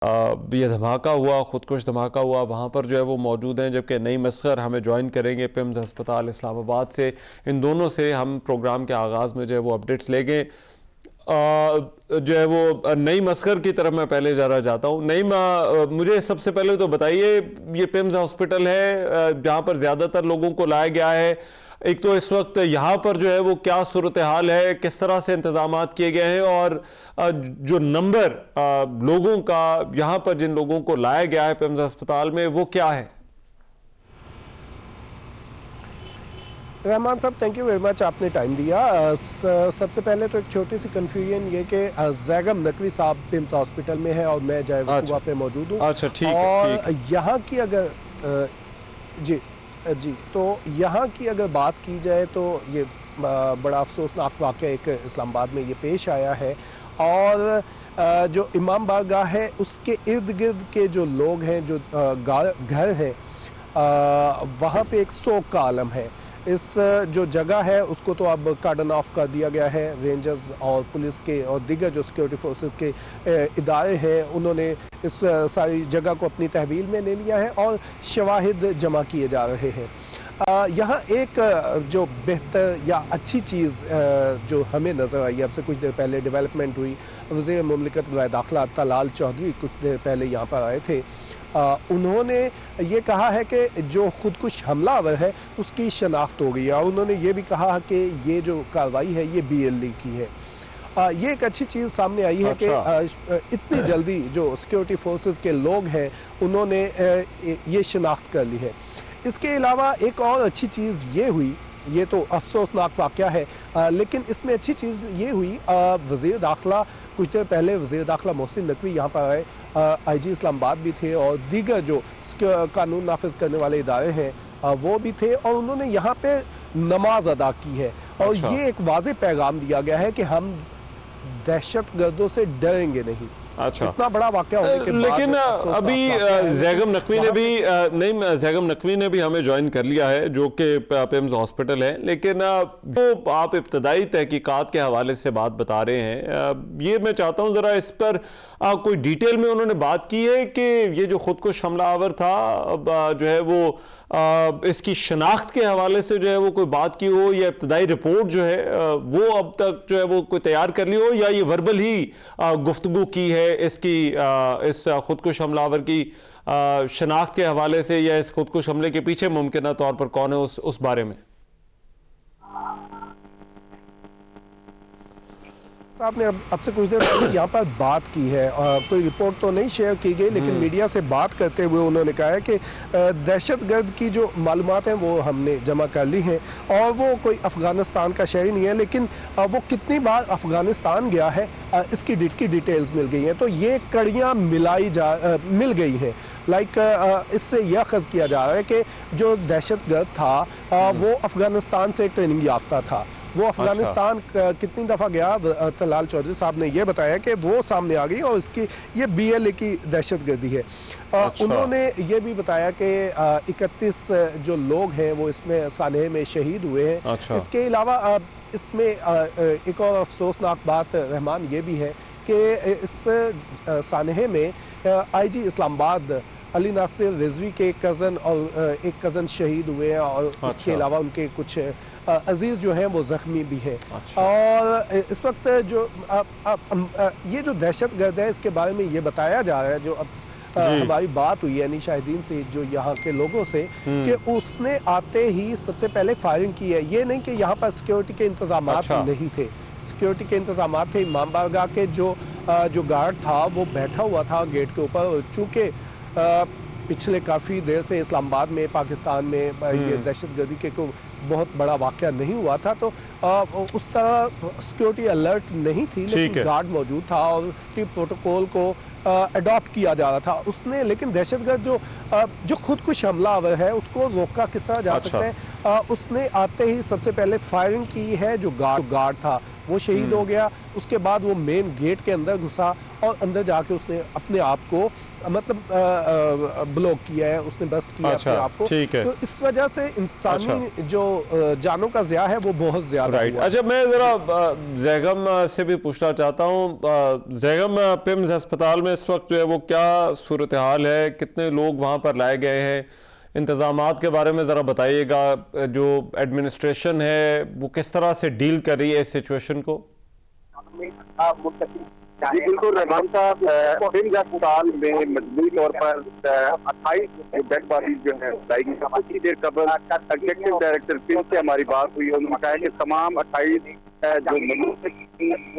ये धमाका हुआ, खुदकुश धमाका हुआ, वहाँ पर जो है वो मौजूद हैं, जबकि नईम असगर हमें ज्वाइन करेंगे पिम्स अस्पताल इस्लामाबाद से। इन दोनों से हम प्रोग्राम के आगाज़ में जो है वो अपडेट्स लेंगे। जो है वो नईम असगर की तरफ मैं पहले ज़रा जाता हूँ। नईम, मुझे सबसे पहले तो बताइए, ये पिम्स हॉस्पिटल है जहाँ पर ज़्यादातर लोगों को लाया गया है। एक तो इस वक्त यहाँ पर जो है वो क्या सूरत हाल है, किस तरह से इंतजाम किए गए हैं, और जो नंबर लोगों का यहाँ पर जिन लोगों को लाया गया है पिम्स अस्पताल में वो क्या है? रहमान साहब, थैंक यू वेरी मच, आपने टाइम दिया। सबसे पहले तो एक छोटी सी कंफ्यूजन ये कि जैगम नकवी साहब पिम्स हॉस्पिटल में है और मैं जयवकुबा पे मौजूद हूँ। अच्छा, ठीक है। और यहाँ की अगर जी जी तो यहाँ की अगर बात की जाए तो ये बड़ा अफसोसनाक वाक़या एक इस्लामाबाद में ये पेश आया है। और जो इमाम बारगाह है उसके इर्द गिर्द के जो लोग हैं, जो घर हैं, वहाँ पे एक शोक का आलम है। इस जो जगह है उसको तो अब कार्डन ऑफ कर दिया गया है। रेंजर्स और पुलिस के और दीगर जो सिक्योरिटी फोर्सेस के इदारे हैं उन्होंने इस सारी जगह को अपनी तहवील में ले लिया है और शवाहिद जमा किए जा रहे हैं। यहाँ एक जो बेहतर या अच्छी चीज़ जो हमें नज़र आई, अब से कुछ देर पहले डेवलपमेंट हुई। वज़ीर मुमलिकत दाखिला तलाल चौधरी कुछ देर पहले यहाँ पर आए थे। उन्होंने ये कहा है कि जो खुदकुश हमलावर है उसकी शनाख्त हो गई है, और उन्होंने ये भी कहा कि ये जो कार्रवाई है ये BLE की है। ये एक अच्छी चीज़ सामने आई है कि इतनी जल्दी जो सिक्योरिटी फोर्सेस के लोग हैं उन्होंने ये शनाख्त कर ली है। इसके अलावा एक और अच्छी चीज़ ये हुई, ये तो अफसोसनाक वाक़या है, लेकिन इसमें अच्छी चीज़ ये हुई, वज़ीर दाखिला कुछ देर पहले वज़ीर दाखिला मोहसिन नकवी यहाँ पर आए, IG इस्लामाबाद भी थे और दीगर जो कानून नाफिज करने वाले इदारे हैं वो भी थे, और उन्होंने यहाँ पे नमाज अदा की है। और ये एक वाज़ेह पैगाम दिया गया है कि हम दहशत गर्दों से डरेंगे नहीं। अच्छा, इतना बड़ा वाक़या होने के बाद लेकिन अभी जैगम नकवी ने भी नहीं, जैगम नकवी ने भी हमें ज्वाइन कर लिया है जो कि पिम्स हॉस्पिटल है। लेकिन जो आप इब्तदाई तहकीकात के हवाले से बात बता रहे हैं, ये मैं चाहता हूँ ज़रा इस पर कोई डिटेल में उन्होंने बात की है कि ये जो खुदकुश हमलावर था जो है वो इसकी शनाख्त के हवाले से जो है वो कोई बात की हो, या इब्तदाई रिपोर्ट जो है वो अब तक जो है वो कोई तैयार कर ली हो, या ये वर्बल ही गुफ्तगू की है इसकी इस खुदकुश हमलावर की शनाख्त के हवाले से, या इस खुदकुश हमले के पीछे मुमकिन तौर पर कौन है उस बारे में? आपने अब से कुछ देर पहले यहाँ पर बात की है, कोई रिपोर्ट तो नहीं शेयर की गई, लेकिन मीडिया से बात करते हुए उन्होंने कहा है कि दहशतगर्द की जो मालूमात हैं वो हमने जमा कर ली हैं, और वो कोई अफगानिस्तान का शहरी नहीं है, लेकिन वो कितनी बार अफगानिस्तान गया है इसकी डिटेल्स मिल गई हैं। तो ये कड़ियाँ मिल गई हैं। लाइक इससे यह अखज़ किया जा रहा है कि जो दहशतगर्द था वो अफगानिस्तान से ट्रेनिंग याफ्ता था। वो अफगानिस्तान कितनी दफ़ा गया, तलाल चौधरी साहब ने ये बताया कि वो सामने आ गई और इसकी ये BLE की दहशतगर्दी है। उन्होंने ये भी बताया कि 31 जो लोग हैं वो इसमें सानहे में शहीद हुए हैं। इसके अलावा इसमें एक और अफसोसनाक बात रहमान ये भी है कि इस सानहे में IG इस्लामाबाद अली नासिर रिजवी के कज़न और एक कज़न शहीद हुए हैं, और इसके अलावा उनके कुछ अजीज जो हैं वो जख्मी भी हैं। और इस वक्त जो ये जो दहशतगर्द है इसके बारे में ये बताया जा रहा है, जो अब हमारी बात हुई है यानी शाहिदीन से, जो यहाँ के लोगों से, कि उसने आते ही सबसे पहले फायरिंग की है। ये नहीं कि यहाँ पर सिक्योरिटी के इंतजाम नहीं थे, सिक्योरिटी के इंतजाम थे। इमाम बारगाह के जो गार्ड था वो बैठा हुआ था गेट के ऊपर, चूँकि पिछले काफ़ी देर से इस्लामाबाद में, पाकिस्तान में ये दहशतगर्दी के कोई बहुत बड़ा वाक़या नहीं हुआ था, तो उस तरह सिक्योरिटी अलर्ट नहीं थी, लेकिन गार्ड मौजूद था और उसकी प्रोटोकॉल को अडॉप्ट किया जा रहा था उसने। लेकिन दहशतगर्द जो खुदकुश हमलावर है उसको रोका किस तरह जा सकता है? उसने आते ही सबसे पहले फायरिंग की है। जो गार्ड था वो शहीद हो गया, उसके बाद वो मेन गेट के अंदर घुसा और अंदर जाके उसने अपने आप को मतलब ब्लॉक किया है, उसने बस किया अच्छा, अपने आप को। ठीक है। तो इस वजह से इंसानी जो जानों का ज़िया है वो बहुत ज़्यादा राइट। हुआ। अच्छा, मैं ज़रा जैगम से भी पूछना चाहता हूँ, जैगम पिम्स अस्पताल में इस वक्त जो है वो क्या सूरत हाल है, कितने लोग वहाँ पर लाए गए हैं, इंतज़ामात के बारे में ज़रा बताइएगा। जो एडमिनिस्ट्रेशन है वो किस तरह से डील कर रही है इस सिचुएशन को? जी बिल्कुल रहमान साहब, पिम्स अस्पताल में मजबूरी तौर पर 28 डेड बॉडीज जो है लाएगी। कुछ ही देर कबल एग्जीक्यूटिव डायरेक्टर पिम्स से हमारी बात हुई, उन्होंने कहा कि तमाम 28 जो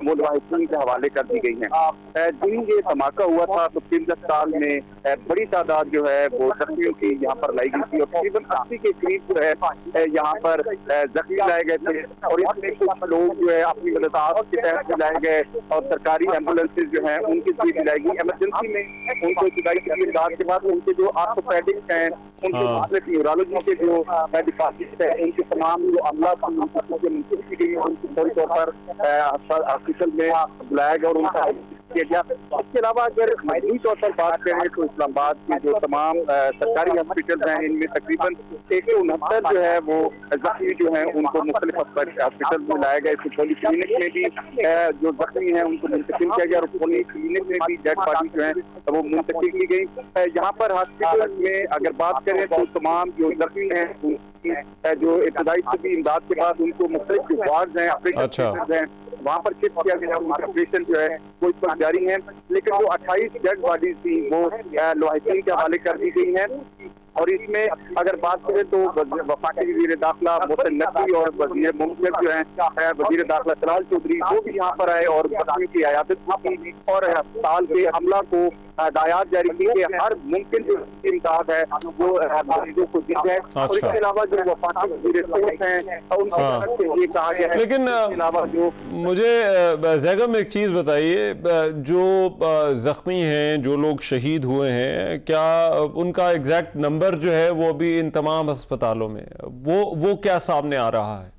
मुलवाहिदीन के हवाले कर दी गई हैं। जिन ये धमाका हुआ था तो पिम्स अस्पताल में बड़ी तादाद जो है वो जख्मियों की यहाँ पर लाई गई थी और तकरीबन 80 के करीब जो है यहाँ पर जख्मी लाए गए थे और इसमें कुछ लोग जो है अपनी मदद के तहत लाए गए और सरकारी एम्बुलेंसेज जो है उनकी भी लाई गई। इमरजेंसी में उनको जुदाई की इमदाद के बाद उनके जो आर्थोपेडिक्स हैं, उनके न्यूरोलॉजी के जो डिपार्टमेंट है, उनके तमाम जो अमला मुंतकिल की गई उनकी फौरी तौर पर हॉस्पिटल में बुलाया गया और उनका किया गया। इसके अलावा अगर मजबूरी तौर पर बात करें तो इस्लामाबाद के जो तमाम सरकारी हॉस्पिटल हैं इनमें तकरीबन 169 जो है वो जख्मी जो हैं उनको मुख्तलिफ हॉस्पिटल में लाया गया। पॉली क्लिनिक में भी जो जख्मी हैं उनको मुंतकिल किया गया और पॉली क्लिनिक में भी डेड बॉडी जो है वो मुंतकिल की गई। यहाँ पर हॉस्पिटल में अगर बात करें तो तमाम जो जख्मी हैं जो इब्तदाई तबी इमदाद के बाद उनको मुख्तलिफ जो वार्ड हैं, ऑपरेशन हैं, वहाँ पर शिफ्ट किया गया। उनका ऑपरेशन जो है वो इस पर जारी है, लेकिन वो 28 डेड बॉडीज थी वो लोहाइदीन के हवाले कर दी गई हैं। और इसमें अगर बात करें तो वफाकी वज़ीर दाखिला मोहसिन नकवी और वज़ीर मुमकिन जो है वज़ीर दाखिला सलाल चौधरी वो भी यहाँ पर आए और जख्मी की इयादत की और अस्पताल के अमला को हदायत जारी की कि हर मुमकिन जो इमदाद है वो मरीजों को दी जाए। और इसके अलावा जो वफाकी वज़ीर सेहत हैं उनकी तरफ से ये कहा गया है। लेकिन अलावा जो मुझे जैगम एक चीज़ बताइए, जो जख्मी हैं, जो लोग शहीद हुए हैं, क्या उनका एग्जैक्ट नंबर जो है वो अभी इन तमाम अस्पतालों में वो क्या सामने आ रहा है?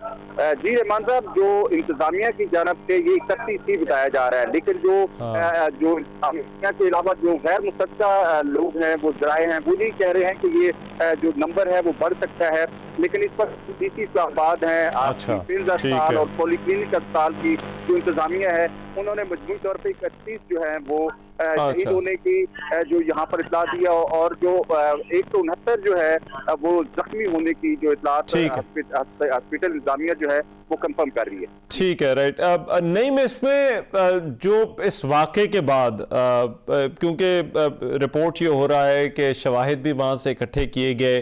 जी रहमान साहब, जो इंतजामिया की जानब से ये 31 ही बताया जा रहा है, लेकिन जो इंतजामिया के अलावा जो गैर मुसद्दा लोग हैं वो जराए हैं वो नहीं कह रहे हैं कि ये जो नंबर है वो बढ़ सकता है। लेकिन इस पर डीसी इस्लामाबाद हैं, पिम्स अस्पताल और पॉलीक्लिनिक अस्पताल की जो इंतजामिया है उन्होंने मजबूरी तौर पर 31 जो है वो शहीद होने की जो यहाँ पर इतला दिया और जो 169 जो है वो जख्मी होने की जो इतला हॉस्पिटल इंतजामिया जो है वो कंफर्म कर रही है। ठीक है, राइट। अब नहीं, मैं इसमें जो इस वाक़े के बाद क्योंकि रिपोर्ट ये हो रहा है कि शवाहिद भी वहाँ से इकट्ठे किए गए,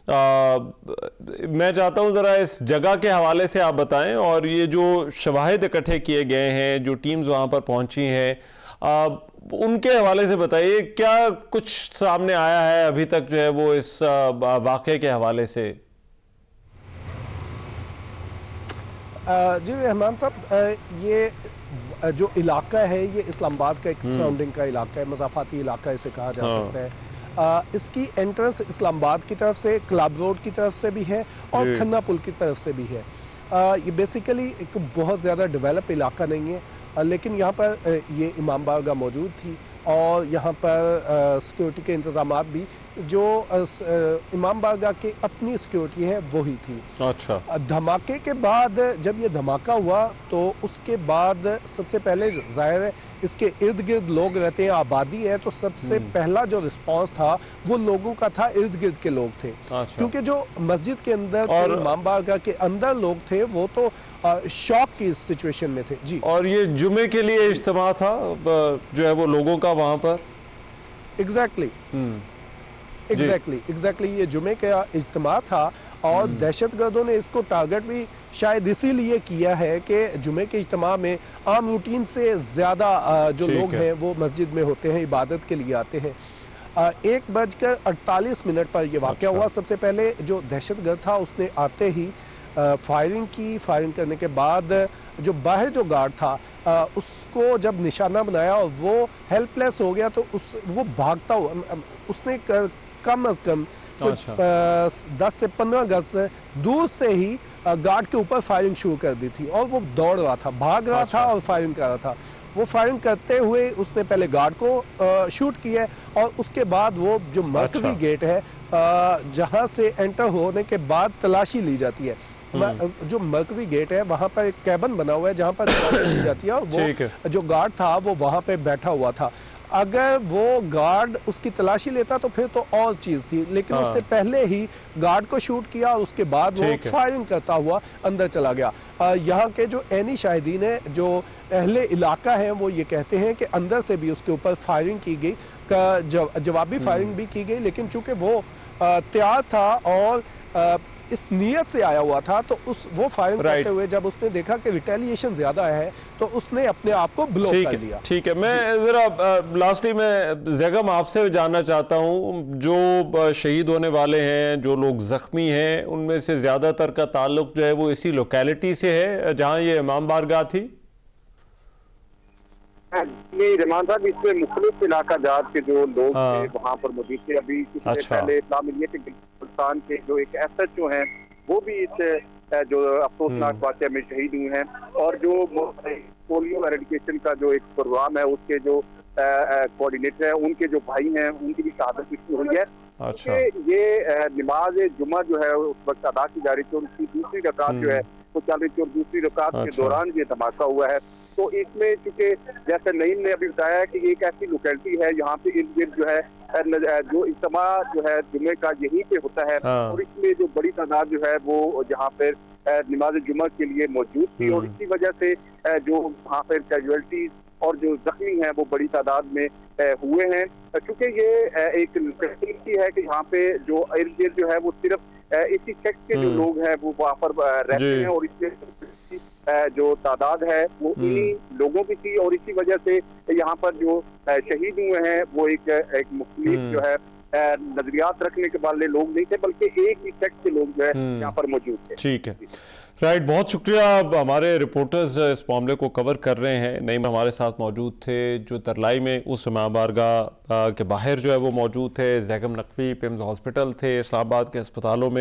मैं चाहता हूँ ज़रा इस जगह के हवाले से आप बताएं और ये जो शवाहिद इकट्ठे किए गए हैं, जो टीम्स वहाँ पर पहुँची हैं, उनके हवाले से बताइए क्या कुछ सामने आया है अभी तक जो है वो इस वाक़े के हवाले से? जी रहमान साहब, ये जो इलाका है ये इस्लामाबाद का एक सराउंडिंग का इलाका है, मज़ाफ़ाती इलाका इसे कहा जा सकता है। इसकी एंट्रेंस इस्लामाबाद की तरफ से, क्लब रोड की तरफ से भी है और खन्ना पुल की तरफ से भी है। ये बेसिकली एक बहुत ज़्यादा डेवलप इलाका नहीं है, लेकिन यहाँ पर ये इमाम बारगाह मौजूद थी और यहाँ पर सिक्योरिटी के इंतजामात भी जो इमाम बारगाह की अपनी सिक्योरिटी है वही थी। अच्छा। धमाके के बाद जब ये धमाका हुआ तो उसके बाद सबसे पहले जाहिर है इसके इर्द गिर्द लोग रहते हैं, आबादी है, तो सबसे पहला जो रिस्पांस था वो लोगों का था, इर्द गिर्द के लोग थे। अच्छा। क्योंकि जो मस्जिद के अंदर और इमाम बारगाह के अंदर लोग थे वो तो शॉक की सिचुएशन में थे। जी। और ये जुमे के लिए इज्तिमा था जो है वो लोगों का वहां पर? एग्जैक्टली ये जुमे का इज्तिमा था और दहशतगर्दों ने इसको टारगेट भी शायद इसीलिए किया है कि जुमे के इज्तिमा में आम रूटीन से ज़्यादा जो लोग हैं वो मस्जिद में होते हैं, इबादत के लिए आते हैं। 1:48 पर यह वाक़या हुआ। सबसे पहले जो दहशतगर्द था उसने आते ही फायरिंग की। फायरिंग करने के बाद जो बाहर जो गार्ड था उसको जब निशाना बनाया और वो हेल्पलेस हो गया तो वो भागता हुआ, उसने कम अज कम 10 से 15 गज दूर से ही गार्ड के ऊपर फायरिंग शुरू कर दी थी और वो दौड़ रहा था, भाग रहा था और फायरिंग कर रहा था। वो फायरिंग करते हुए उसने पहले गार्ड को शूट किया है और उसके बाद वो जो मर्कजी अच्छा। गेट है जहां से एंटर होने के बाद तलाशी ली जाती है। जो मर्कजी गेट है वहां पर एक कैबिन बना हुआ है जहां पर तलाशी ली जाती है और ठीक है। वो जो गार्ड था वो वहां पे बैठा हुआ था। अगर वो गार्ड उसकी तलाशी लेता तो फिर तो और चीज थी, लेकिन हाँ। उसने पहले ही गार्ड को शूट किया और उसके बाद वो ठीक है। फायरिंग करता हुआ अंदर चला गया। यहाँ के जो एनी शाहिदीन है, जो अहले इलाका है, वो ये कहते हैं कि अंदर से भी उसके ऊपर फायरिंग की गई, जवाबी फायरिंग भी की गई, लेकिन चूंकि वो तैयार था और इस नियत से आया हुआ था तो वो फायरिंग करते हुए जब उसने देखा कि रिटेलिएशन ज्यादा है तो उसने अपने आप को ब्लॉक कर लिया। ठीक है, मैं जरा लास्टली मैं जैगम आपसे जानना चाहता हूं, जो शहीद होने वाले हैं, जो लोग जख्मी हैं, उनमें से ज्यादातर का ताल्लुक जो है वो इसी लोकेलिटी से है जहां ये इमाम बारगाह थी? नहीं रहमान साहब, इसमें मुख्तलिफ इलाका जात के जो लोग थे वहाँ पर मौजूद थे। अभी पहले इत्तला मिली है कि पाकिस्तान के जो एक SHO हैं वो भी इस जो अफसोसनाक वाक़या में शहीद हुए हैं, और जो पोलियो एरेडिकेशन का जो एक प्रोग्राम है उसके जो कोऑर्डिनेटर है, उनके जो भाई हैं, उनकी भी शहादत इसमें हुई है। अच्छा। ये नमाज जुमा जो है उस वक्त अदा की जा रही थी और उसकी दूसरी रकात जो है वो चल रही थी और दूसरी रकात के दौरान ये धमाका हुआ है। तो इसमें चूंकि जैसे नईम ने अभी बताया कि एक ऐसी लोकेलिटी है यहाँ पे इर्द गिर्द जो है जो इज्तिमा जो है जुमे का यहीं पे होता है, और इसमें जो बड़ी तादाद जो है वो जहाँ पर नमाज जुमा के लिए मौजूद थी, और इसी वजह से जो वहाँ पर कैजुअलिटीज और जो जख्मी हैं वो बड़ी तादाद में हुए हैं। क्योंकि ये एक लोकेलिटी है कि यहाँ पे जो इर्द गिर्द जो है वो सिर्फ इसी सेक्ट के जो लोग हैं वो वहाँ पर रहते हैं, और इसलिए जो तादाद है वो इन्हीं लोगों की थी, और इसी वजह से यहाँ पर जो शहीद हुए हैं वो एक मुख्तलिफ जो है नजरियात रखने के वाले लोग नहीं थे, बल्कि एक ही सेक्ट के लोग जो है यहाँ पर मौजूद थे। ठीक है, राइट, बहुत शुक्रिया। हमारे रिपोर्टर्स इस मामले को कवर कर रहे हैं। नईम हमारे साथ मौजूद थे, जो तरलाई में उस इमाम बारगाह के बाहर जो है वो मौजूद थे। जैगम नकवी पिम्स हॉस्पिटल थे, इस्लामाबाद के अस्पतालों में